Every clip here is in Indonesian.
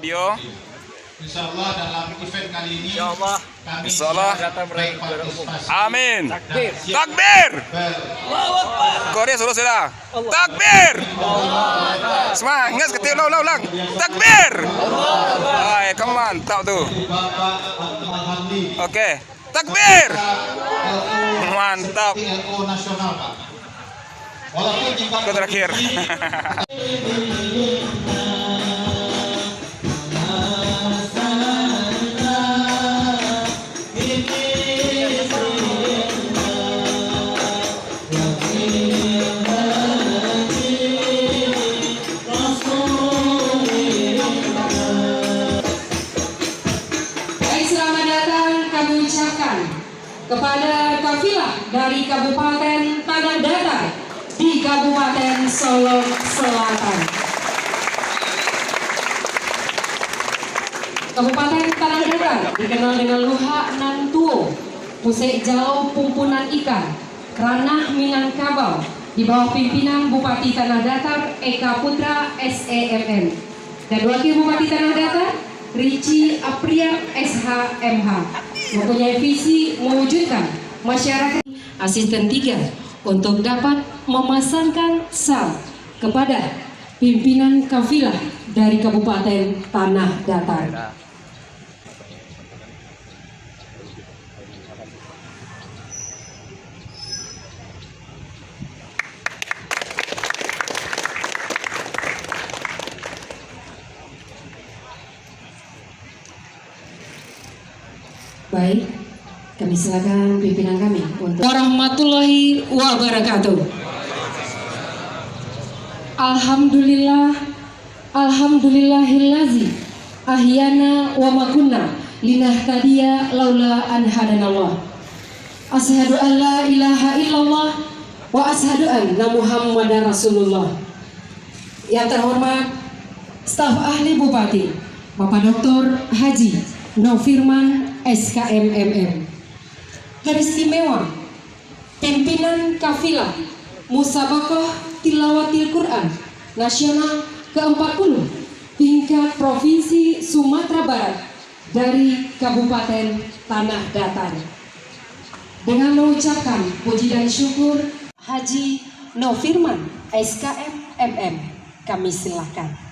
video. Insyaallah dalam event kali ini Insyaallah. kami Insyaallah. Datang berpartisipasi. Amin. Takbir. Takbir. Allahu Akbar. Korea sudah. Takbir. Semangat ketik ulang. Takbir. Hai, kamu mantap tuh. Bapak Al-Hamdi Oke. Takbir. Mantap. LO nasional Pak. Walaupun jika Ke terakhir. Selamat datang kami ucapkan kepada kafilah dari Kabupaten Tanah Datar di Kabupaten Solo Selatan. Kabupaten Tanah Datar dikenal dengan Luha Nantuo, Pusek Jauh Pumpunan Ikan, Ranah Minangkabau, di bawah pimpinan Bupati Tanah Datar Eka Putra SEMN dan Wakil Bupati Tanah Datar Rici Apriar SHMH, mempunyai visi mewujudkan masyarakat asisten 3 untuk dapat memasangkan sal kepada pimpinan kafilah dari Kabupaten Tanah Datar. Baik, kami silakan pimpinan kami untuk warahmatullahi wabarakatuh. Alhamdulillahillazi ahyana wa makunna linahtadiya laula an hadanallah. Asyhadu an la ilaha illallah wa asyhadu anna Muhammadar Rasulullah. Yang terhormat staf ahli Bupati Bapak Dr. Haji Nofirman SKMMM. Garis istimewa pimpinan kafilah Musabaqah Tilawatil Quran Nasional ke-40 tingkat Provinsi Sumatera Barat dari Kabupaten Tanah Datar. Dengan mengucapkan puji dan syukur Haji Nofirman SKMMM, kami silakan.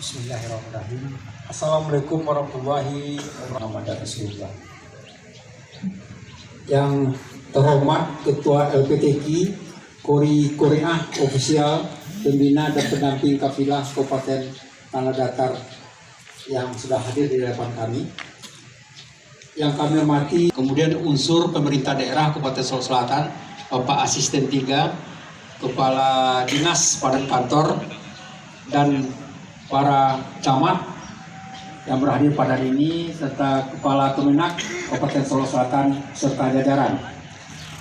Bismillahirrahmanirrahim. Assalamualaikum warahmatullahi wabarakatuh. Yang terhormat Ketua LPTQ Korea Ofisial, Pembina dan Pendamping Kafilah Kabupaten Tanah Datar yang sudah hadir di hadapan kami, yang kami hormati, kemudian unsur pemerintah daerah Kabupaten Solo Selatan, Bapak Asisten 3, Kepala Dinas Padat Kantor, dan para camat yang berhadir pada hari ini, serta Kepala Kemenak Kabupaten Solo Selatan serta jajaran.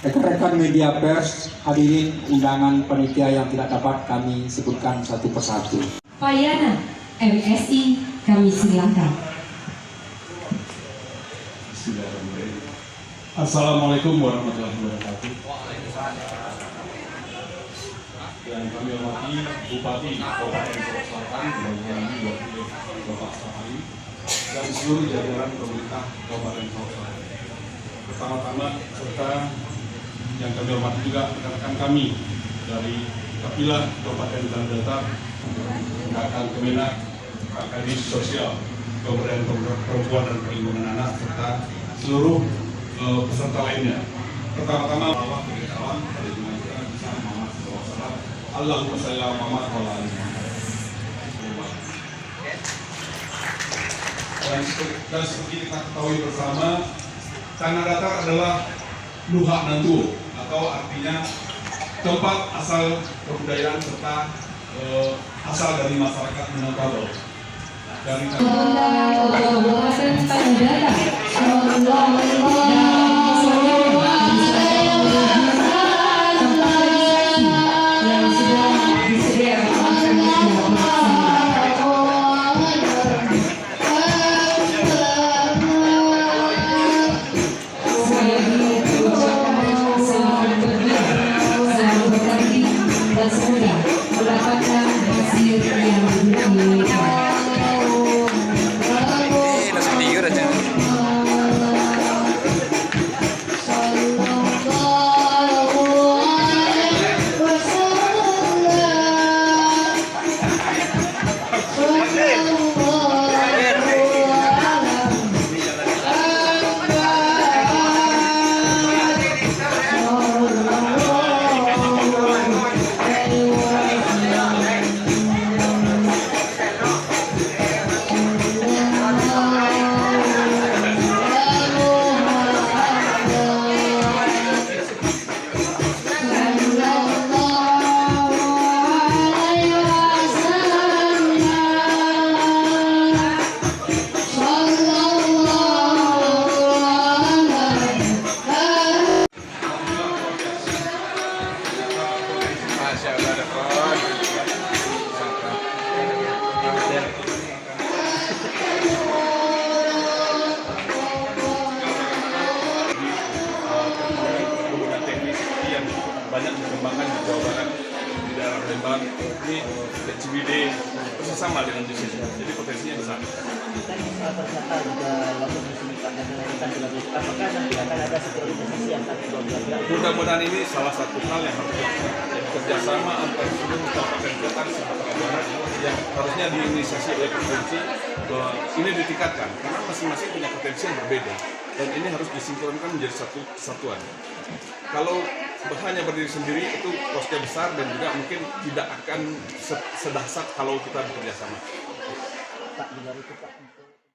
Rekan-rekan media pers, hadirin undangan panitia yang tidak dapat kami sebutkan satu persatu. Payana MSI, kami silakan. Assalamualaikum warahmatullahi wabarakatuh. Yang kami hormati Bupati Kabupaten Solo Selatan, Bapak Safari, dan seluruh jajaran pemerintah Kabupaten Solo Selatan. Pertama-tama serta yang kami hormati juga rekan-rekan kami dari Kafilah Kabupaten Tanah Datar, rekan Kemenak, Kadis Sosial, Kabupaten Perempuan dan Perlindungan Anak, serta seluruh peserta lainnya. Pertama-tama Allah beritahuan pada jemaah kita bisa Muhammad SAW. Allahumma shalli ala Muhammad wa ala ali Muhammad. Dan seperti kita ketahui bersama, Tanah Datar adalah Luha Nantuo, atau artinya tempat asal kebudayaan serta asal dari masyarakat Minangkabau. Dari Kabupaten Tanah Datar. Saya mengucapkan selamat berjuang dikembangkan di Jawa Barat, di daerah Lembang, ini Cibide persis sama dengan di sini. Jadi potensinya besar. Pariwisata juga waktu di sini Pak dan lanjutan juga. Apakah nanti akan ada sinkronisasi antara kedua belah pihak? Mudah-mudahan ini salah satu hal yang harus dilakukan. Jadi kerjasama antara seluruh kabupaten kota di Sumatera Barat yang harusnya diinisiasi oleh provinsi bahwa ini ditingkatkan karena masing-masing punya potensi yang berbeda dan ini harus disinkronkan menjadi satu kesatuan. Kalau hanya berdiri sendiri itu kosnya besar dan juga mungkin tidak akan sedahsyat kalau kita bekerja sama. Pak, juga itu Pak.